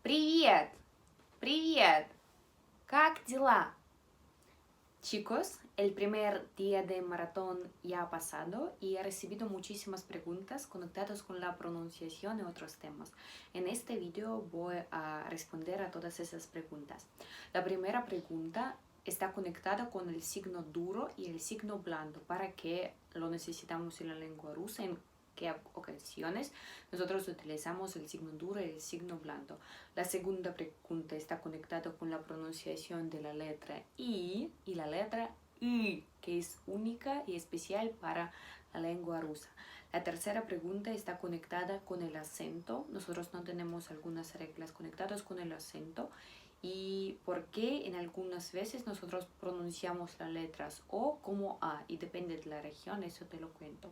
Привет! Привет! Как дела? Chicos, el primer día de maratón ya ha pasado y he recibido muchísimas preguntas conectadas con la pronunciación y otros temas. En este vídeo voy a responder a todas esas preguntas. La primera pregunta está conectada con el signo duro y el signo blando. ¿Para qué lo necesitamos en la lengua rusa? ¿En qué ocasiones nosotros utilizamos el signo duro y el signo blando? La segunda pregunta está conectada con la pronunciación de la letra I y la letra Y, que es única y especial para la lengua rusa. La tercera pregunta está conectada con el acento. Nosotros no tenemos algunas reglas conectadas con el acento. Y por qué en algunas veces nosotros pronunciamos las letras O como A, y depende de la región, eso te lo cuento.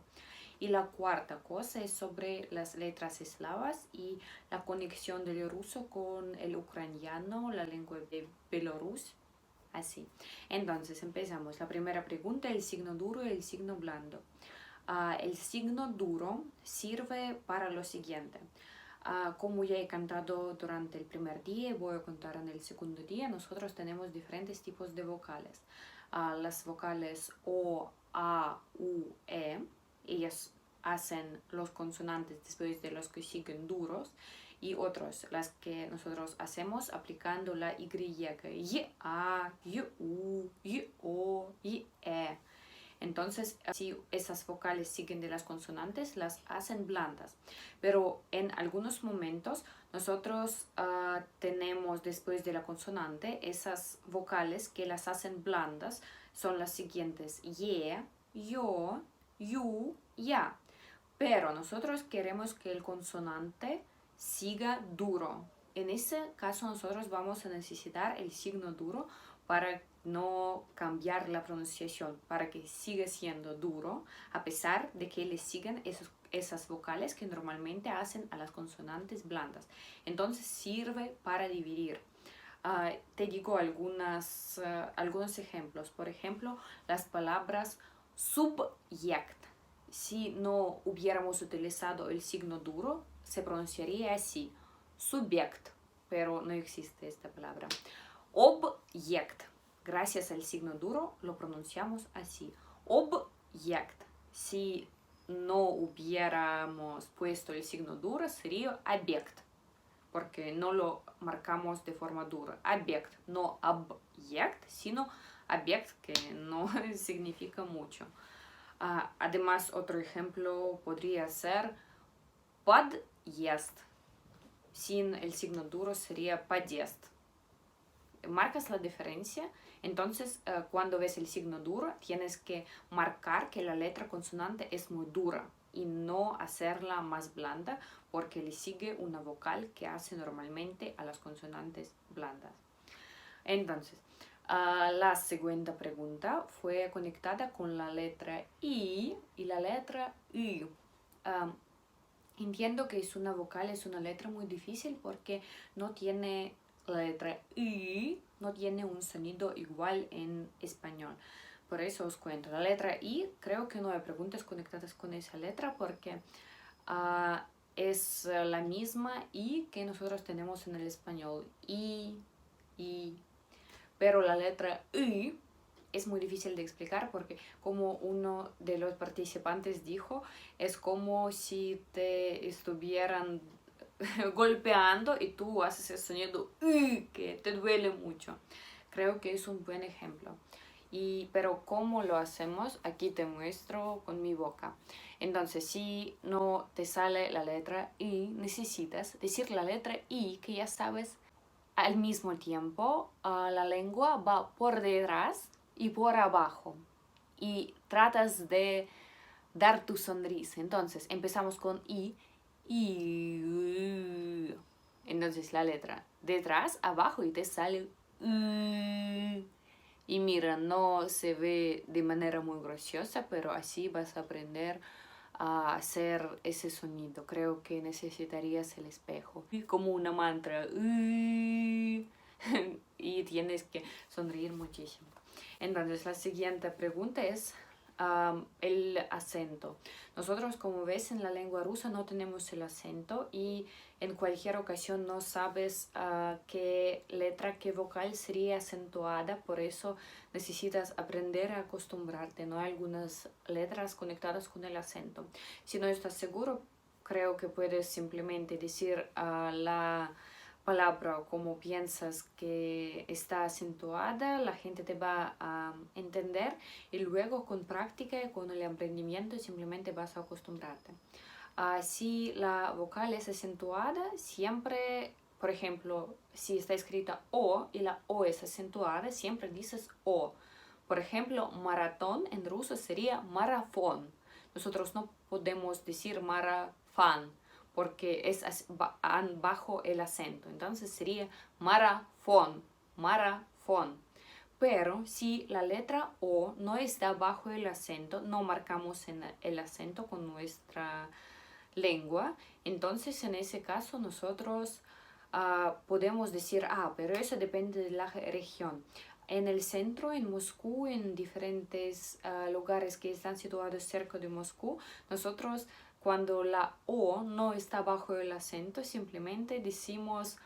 Y la cuarta cosa es sobre las letras eslavas y la conexión del ruso con el ucraniano, la lengua de Bielorrusia. Así. Entonces empezamos. La primera pregunta, el signo duro y el signo blando. El signo duro sirve para lo siguiente. Como ya he cantado durante el primer día y voy a contar en el segundo día, nosotros tenemos diferentes tipos de vocales. Las vocales O, A, U, E, ellas hacen los consonantes después de los que siguen duros, y otros, las que nosotros hacemos aplicando la Y, Y, A, Y, U, Y, O, Y, E. Entonces, si esas vocales siguen de las consonantes, las hacen blandas. Pero en algunos momentos nosotros tenemos después de la consonante esas vocales que las hacen blandas. Son las siguientes: ye, yo, yu, ya. Pero nosotros queremos que el consonante siga duro. En ese caso nosotros vamos a necesitar el signo duro para no cambiar la pronunciación, para que siga siendo duro, a pesar de que le siguen esas vocales que normalmente hacen a las consonantes blandas. Entonces sirve para dividir. Te digo algunos ejemplos. Por ejemplo, las palabras subject. Si no hubiéramos utilizado el signo duro, se pronunciaría así: subject, pero no existe esta palabra. Object. Gracias al signo duro lo pronunciamos así: object. Si no hubiéramos puesto el signo duro, sería object, porque no lo marcamos de forma dura. Object, no object, sino object, que no significa mucho. Además, otro ejemplo podría ser podjest. Sin el signo duro sería podjest. Marcas la diferencia. Entonces, cuando ves el signo duro, tienes que marcar que la letra consonante es muy dura y no hacerla más blanda, porque le sigue una vocal que hace normalmente a las consonantes blandas. Entonces, la segunda pregunta fue conectada con la letra I y la letra Y. Entiendo que es una vocal, es una letra muy difícil porque no tiene la letra I, no tiene un sonido igual en español. Por eso os cuento. La letra I, creo que no hay preguntas conectadas con esa letra porque es la misma I que nosotros tenemos en el español. I. Pero la letra Y es muy difícil de explicar porque, como uno de los participantes dijo, es como si te estuvieran golpeando y tú haces el sonido Y, que te duele mucho. Creo que es un buen ejemplo. Pero ¿cómo lo hacemos? Aquí te muestro con mi boca. Entonces, si no te sale la letra I, necesitas decir la letra I, que ya sabes. Al mismo tiempo, la lengua va por detrás y por abajo y tratas de dar tu sonrisa. Entonces empezamos con I, I. Entonces la letra detrás, abajo, y te sale I. Y mira, no se ve de manera muy graciosa, pero así vas a aprender a hacer ese sonido. Creo que necesitarías el espejo como una mantra. Y tienes que sonreír muchísimo. Entonces la siguiente pregunta es el acento. Nosotros, como ves, en la lengua rusa no tenemos el acento y en cualquier ocasión no sabes qué letra, qué vocal sería acentuada, por eso necesitas aprender a acostumbrarte, ¿no? Hay algunas letras conectadas con el acento. Si no estás seguro, creo que puedes simplemente decir la palabra como piensas que está acentuada, la gente te va a entender y luego con práctica y con el aprendimiento simplemente vas a acostumbrarte. Si la vocal es acentuada, siempre, por ejemplo, si está escrita O y la O es acentuada, siempre dices O. Por ejemplo, maratón en ruso sería marafón. Nosotros no podemos decir marafán porque es bajo el acento. Entonces sería marafón, marafón. Pero si la letra O no está bajo el acento, no marcamos el acento con nuestra lengua, entonces en ese caso nosotros podemos decir, pero eso depende de la región. En el centro, en Moscú, en diferentes lugares que están situados cerca de Moscú, nosotros cuando la O no está bajo el acento, simplemente decimos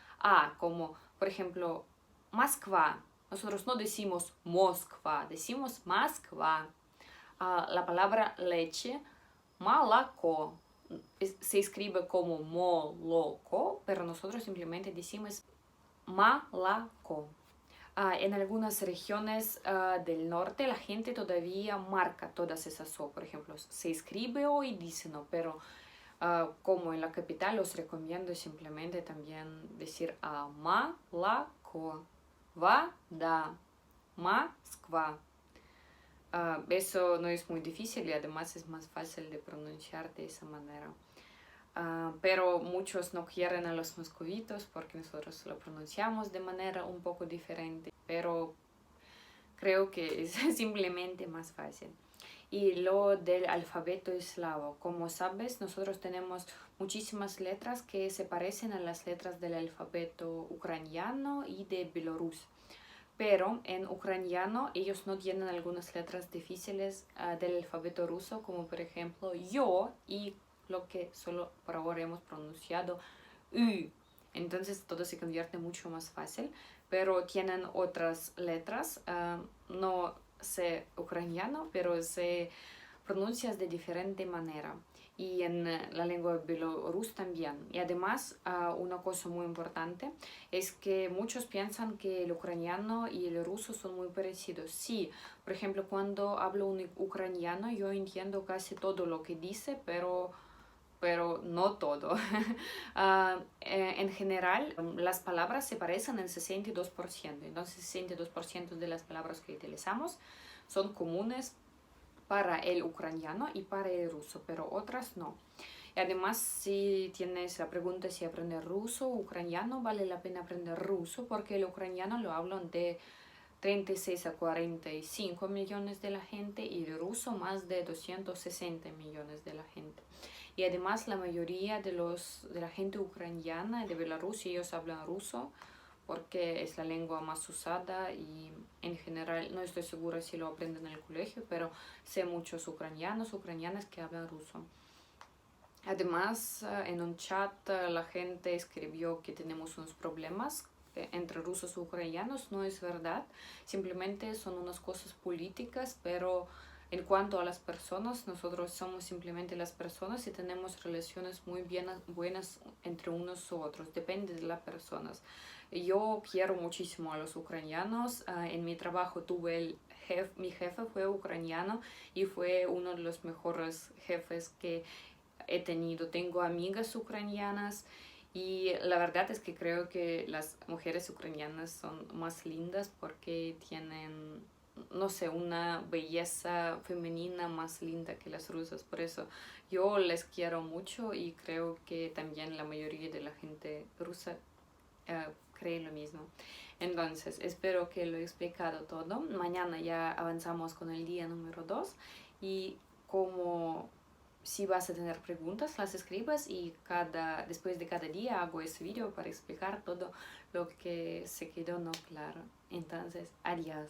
como por ejemplo Moskva. Nosotros no decimos Moskva, decimos Moskva. La palabra leche, молоко, se escribe como moloko, pero nosotros simplemente decimos молоко. En algunas regiones del norte la gente todavía marca todas esas O. Por ejemplo, se escribe O y dice no, pero como en la capital os recomiendo simplemente también decir молоко, вода, Москва. Eso no es muy difícil y además es más fácil de pronunciar de esa manera. Pero muchos no quieren a los moscovitos porque nosotros lo pronunciamos de manera un poco diferente, pero creo que es simplemente más fácil. Y lo del alfabeto eslavo, como sabes, nosotros tenemos muchísimas letras que se parecen a las letras del alfabeto ucraniano y de Bielorrusia. Pero en ucraniano ellos no tienen algunas letras difíciles del alfabeto ruso, como por ejemplo yo y lo que solo por ahora hemos pronunciado U. Entonces todo se convierte mucho más fácil, pero tienen otras letras, no sé ucraniano, pero se pronuncia de diferente manera. Y en la lengua bielorrusa también. Y además, una cosa muy importante es que muchos piensan que el ucraniano y el ruso son muy parecidos. Sí, por ejemplo, cuando hablo un ucraniano, yo entiendo casi todo lo que dice, pero no todo. En general, las palabras se parecen en 62%. Entonces, 62% de las palabras que utilizamos son comunes para el ucraniano y para el ruso, pero otras no. Y además, si tienes la pregunta si aprender ruso o ucraniano, vale la pena aprender ruso porque el ucraniano lo hablan de 36 a 45 millones de la gente y el ruso más de 260 millones de la gente. Y además la mayoría de la gente ucraniana de Bielorrusia, ellos hablan ruso porque es la lengua más usada y en general no estoy segura si lo aprenden en el colegio, pero sé muchos ucranianas que hablan ruso. Además, en un chat la gente escribió que tenemos unos problemas entre rusos y ucranianos. No es verdad, simplemente son unas cosas políticas, pero en cuanto a las personas, nosotros somos simplemente las personas y tenemos relaciones muy buenas entre unos y otros, depende de las personas. Yo quiero muchísimo a los ucranianos. En mi trabajo mi jefe fue ucraniano y fue uno de los mejores jefes que he tenido. Tengo amigas ucranianas y la verdad es que creo que las mujeres ucranianas son más lindas porque tienen, no sé, una belleza femenina más linda que las rusas. Por eso yo les quiero mucho y creo que también la mayoría de la gente rusa cree lo mismo. Entonces, espero que lo he explicado todo. Mañana ya avanzamos con el día número 2 y como si vas a tener preguntas, las escribas y después de cada día hago ese video para explicar todo lo que se quedó no claro. Entonces, adiós.